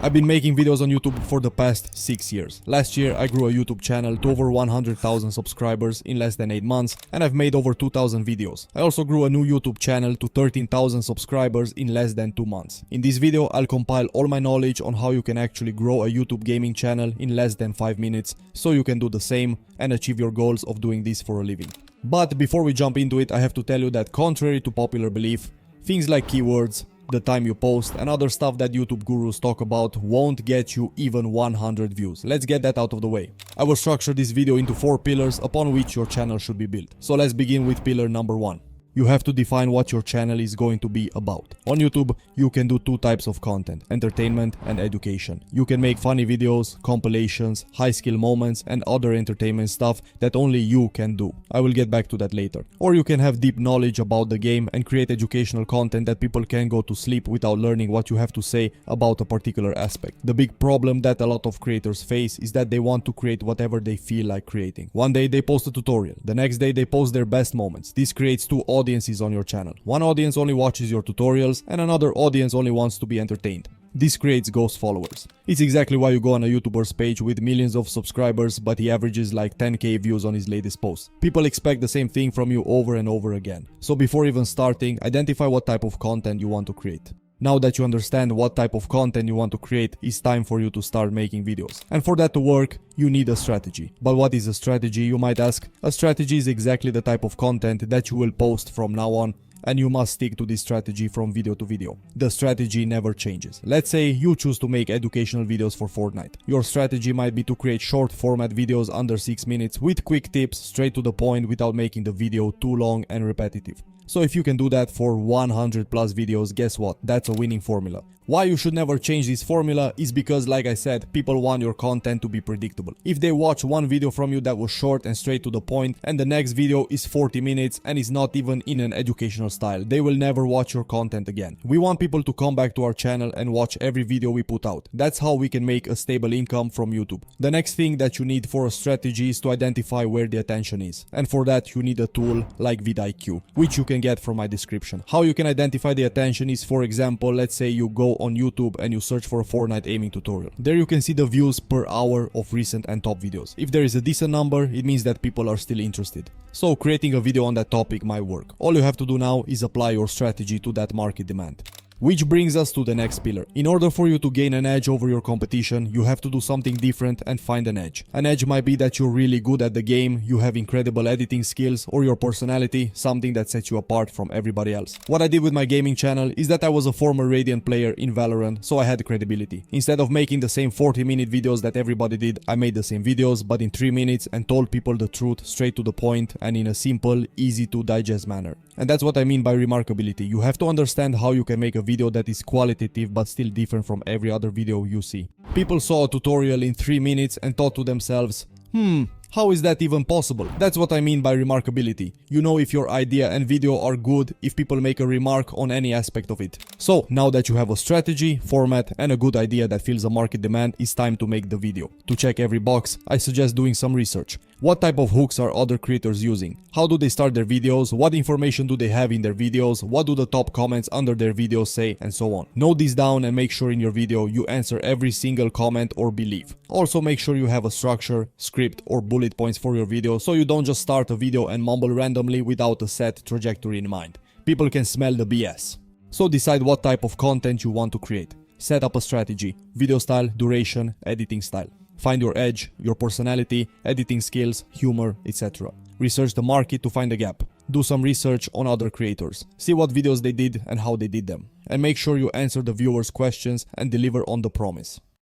I've been making videos on YouTube for the past 6 years. Last year I grew a YouTube channel to over 100,000 subscribers in less than 8 months and I've made over 2,000 videos. I also grew a new YouTube channel to 13,000 subscribers in less than 2 months. In this video I'll compile all my knowledge on how you can actually grow a YouTube gaming channel in less than 5 minutes so you can do the same and achieve your goals of doing this for a living. But before we jump into it, I have to tell you that contrary to popular belief, things like keywords, the time you post and other stuff that YouTube gurus talk about won't get you even 100 views. Let's get that out of the way. I will structure this video into 4 pillars upon which your channel should be built. So let's begin with pillar number 1. You have to define what your channel is going to be about. On YouTube, you can do 2 types of content, entertainment and education. You can make funny videos, compilations, high skill moments and other entertainment stuff that only you can do. I will get back to that later. Or you can have deep knowledge about the game and create educational content that people can go to sleep without learning what you have to say about a particular aspect. The big problem that a lot of creators face is that they want to create whatever they feel like creating. One day they post a tutorial, the next day they post their best moments. This creates 2 audiences on your channel. One audience only watches your tutorials and another audience only wants to be entertained. This creates ghost followers. It's exactly why you go on a YouTuber's page with millions of subscribers but he averages like 10k views on his latest post. People expect the same thing from you over and over again. So before even starting, identify what type of content you want to create. Now that you understand what type of content you want to create, it's time for you to start making videos. And for that to work, you need a strategy. But what is a strategy, you might ask? A strategy is exactly the type of content that you will post from now on, and you must stick to this strategy from video to video. The strategy never changes. Let's say you choose to make educational videos for Fortnite. Your strategy might be to create short format videos under 6 minutes with quick tips straight to the point without making the video too long and repetitive. So if you can do that for 100 plus videos, guess what? That's a winning formula. Why you should never change this formula is because, like I said, people want your content to be predictable. If they watch one video from you that was short and straight to the point and the next video is 40 minutes and is not even in an educational style, they will never watch your content again. We want people to come back to our channel and watch every video we put out. That's how we can make a stable income from YouTube. The next thing that you need for a strategy is to identify where the attention is. And for that you need a tool like vidIQ, which you can get from my description. How you can identify the attention is, for example, let's say you go on YouTube and you search for a Fortnite aiming tutorial. There you can see the views per hour of recent and top videos. If there is a decent number, it means that people are still interested. So creating a video on that topic might work. All you have to do now is apply your strategy to that market demand. Which brings us to the next pillar. In order for you to gain an edge over your competition, you have to do something different and find an edge. An edge might be that you're really good at the game, you have incredible editing skills, or your personality, something that sets you apart from everybody else. What I did with my gaming channel is that I was a former Radiant player in Valorant, so I had credibility. Instead of making the same 40-minute videos that everybody did, I made the same videos but in 3 minutes and told people the truth straight to the point and in a simple, easy to digest manner. And that's what I mean by remarkability. You have to understand how you can make a video that is qualitative but still different from every other video you see. People saw a tutorial in 3 minutes and thought to themselves, how is that even possible? That's what I mean by remarkability. You know if your idea and video are good if people make a remark on any aspect of it. So now that you have a strategy, format and a good idea that fills a market demand, it's time to make the video. To check every box, I suggest doing some research. What type of hooks are other creators using? How do they start their videos? What information do they have in their videos? What do the top comments under their videos say? And so on. Note this down and make sure in your video you answer every single comment or belief. Also make sure you have a structure, script or bullet points for your video so you don't just start a video and mumble randomly without a set trajectory in mind. People can smell the BS. So decide what type of content you want to create. Set up a strategy, video style, duration, editing style. Find your edge, your personality, editing skills, humor, etc. Research the market to find a gap. Do some research on other creators. See what videos they did and how they did them. And make sure you answer the viewers' questions and deliver on the promise.